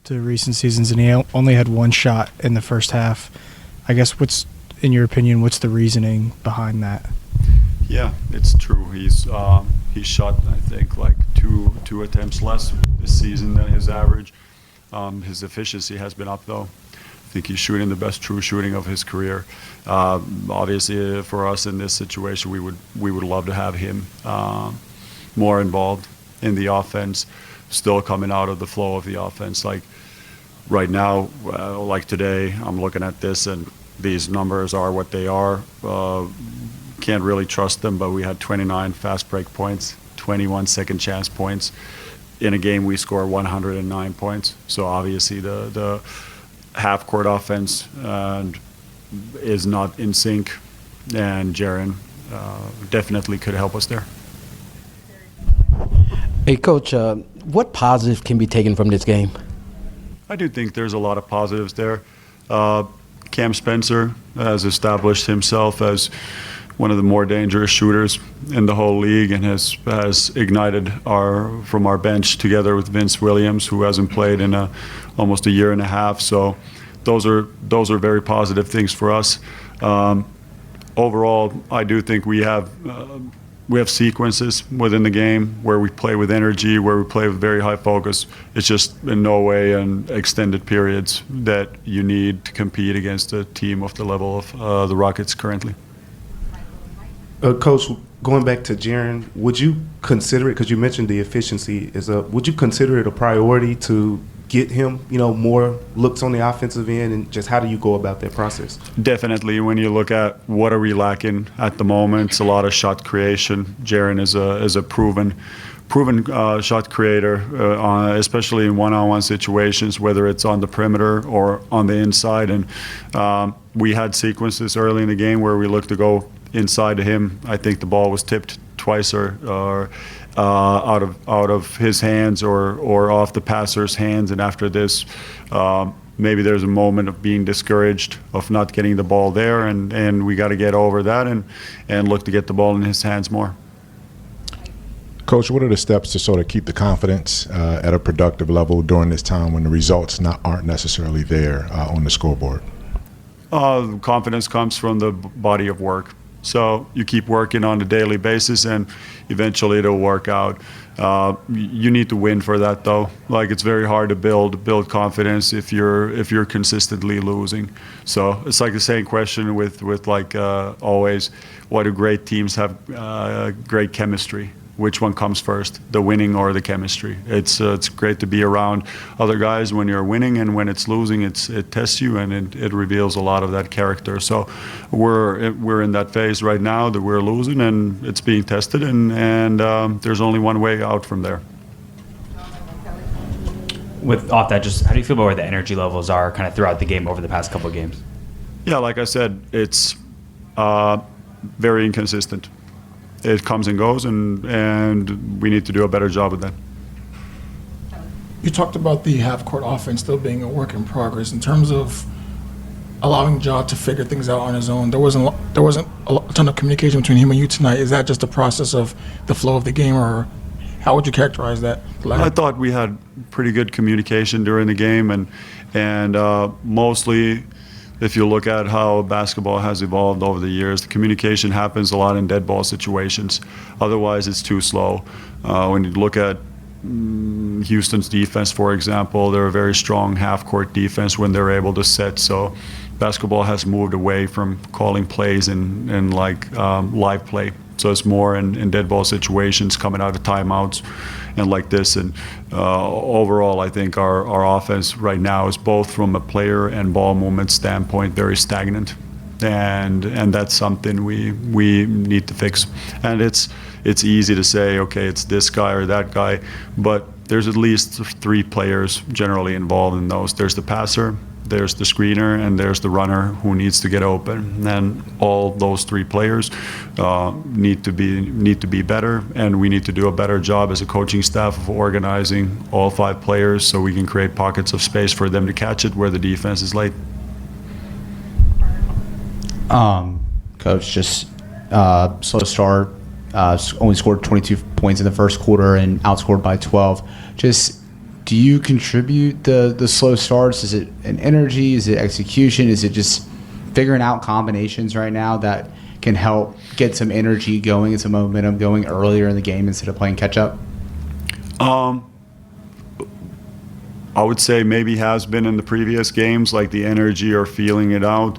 to recent seasons, and he only had one shot in the first half. I guess in your opinion, what's the reasoning behind that? Yeah, it's true. He's shot, I think, like two attempts less this season than his average. His efficiency has been up, though. I think he's shooting the best true shooting of his career. Obviously, for us in this situation, we would love to have him more involved in the offense, still coming out of the flow of the offense. Like right now, like today, I'm looking at this and these numbers are what they are. Can't really trust them, but we had 29 fast break points, 21 second chance points. In a game, we score 109 points. So obviously the half-court offense is not in sync, and Jiren definitely could help us there. Hey, Coach, what positive can be taken from this game? I do think there's a lot of positives there. Cam Spencer has established himself as one of the more dangerous shooters in the whole league, and has ignited from our bench together with Vince Williams, who hasn't played in almost a year and a half. So those are very positive things for us. Overall, I do think we have sequences within the game where we play with energy, where we play with very high focus. It's just in no way in extended periods that you need to compete against a team of the level of the Rockets currently. Coach, going back to Jiren, would you consider it, because you mentioned the efficiency would you consider it a priority to get him, more looks on the offensive end, and just how do you go about that process? Definitely. When you look at what are we lacking at the moment, it's a lot of shot creation. Jiren is a proven shot creator, especially in one-on-one situations, whether it's on the perimeter or on the inside. And we had sequences early in the game where we looked to go inside to him. I think the ball was tipped twice or out of his hands or off the passer's hands. And after this, maybe there's a moment of being discouraged of not getting the ball there, and we got to get over that and look to get the ball in his hands more. Coach, what are the steps to sort of keep the confidence at a productive level during this time when the results aren't necessarily there on the scoreboard? Confidence comes from the body of work. So you keep working on a daily basis, and eventually it'll work out. You need to win for that, though. Like, it's very hard to build confidence if you're consistently losing. So it's like the same question with always, why do great teams have great chemistry? Which one comes first, the winning or the chemistry? It's great to be around other guys when you're winning, and when it's losing, it tests you, and it reveals a lot of that character. So we're in that phase right now that we're losing, and it's being tested, and there's only one way out from there. Off that, just how do you feel about where the energy levels are kind of throughout the game over the past couple of games? Yeah, like I said, it's very inconsistent. It comes and goes, and we need to do a better job with that. You talked about the half-court offense still being a work in progress. In terms of allowing Ja to figure things out on his own, there wasn't a ton of communication between him and you tonight. Is that just a process of the flow of the game, or how would you characterize that? I thought we had pretty good communication during the game, and mostly, if you look at how basketball has evolved over the years, the communication happens a lot in dead ball situations. Otherwise, it's too slow. When you look at Houston's defense, for example, they're a very strong half-court defense when they're able to set. So basketball has moved away from calling plays in live play. So it's more in dead ball situations, coming out of timeouts and like this. And overall, I think our offense right now is, both from a player and ball movement standpoint, very stagnant. And that's something we need to fix. And it's easy to say, okay, it's this guy or that guy, but there's at least 3 players generally involved in those. There's the passer, there's the screener, and there's the runner who needs to get open. And all those 3 players need to be better, and we need to do a better job as a coaching staff of organizing all 5 players so we can create pockets of space for them to catch it where the defense is late. Coach, just slow start. Only scored 22 points in the first quarter and outscored by 12. Just do you contribute the slow starts? Is it an energy? Is it execution? Is it just figuring out combinations right now that can help get some energy going and some momentum going earlier in the game instead of playing catch up? I would say maybe has been in the previous games, like the energy or feeling it out.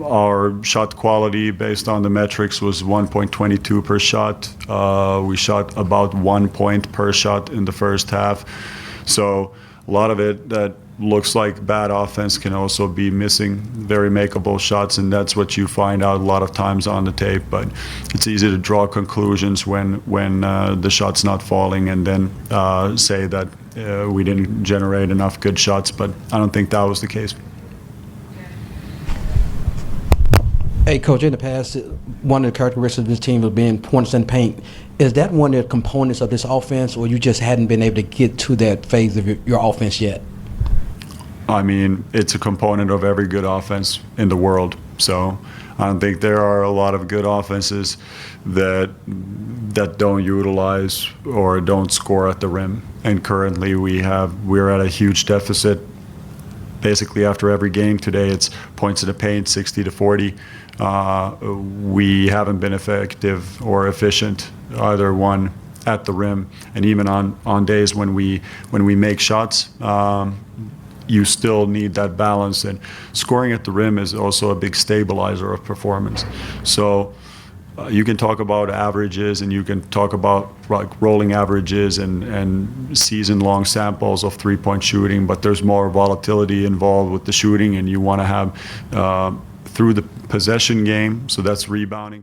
Our shot quality based on the metrics was 1.22 per shot. We shot about 1 point per shot in the first half. So a lot of it that looks like bad offense can also be missing very makeable shots, and that's what you find out a lot of times on the tape. But it's easy to draw conclusions when the shot's not falling and then say that we didn't generate enough good shots, but I don't think that was the case. Hey, Coach, in the past, one of the characteristics of this team was being points in paint. Is that one of the components of this offense, or you just hadn't been able to get to that phase of your offense yet? I mean, it's a component of every good offense in the world. So I don't think there are a lot of good offenses that don't utilize or don't score at the rim. And currently we're at a huge deficit. Basically, after every game today, it's points in the paint, 60 to 40. We haven't been effective or efficient, either one, at the rim. And even on days when we make shots, you still need that balance. And scoring at the rim is also a big stabilizer of performance. So you can talk about averages, and you can talk about like rolling averages and season-long samples of three-point shooting, but there's more volatility involved with the shooting, and you want to have through the possession game, so that's rebounding.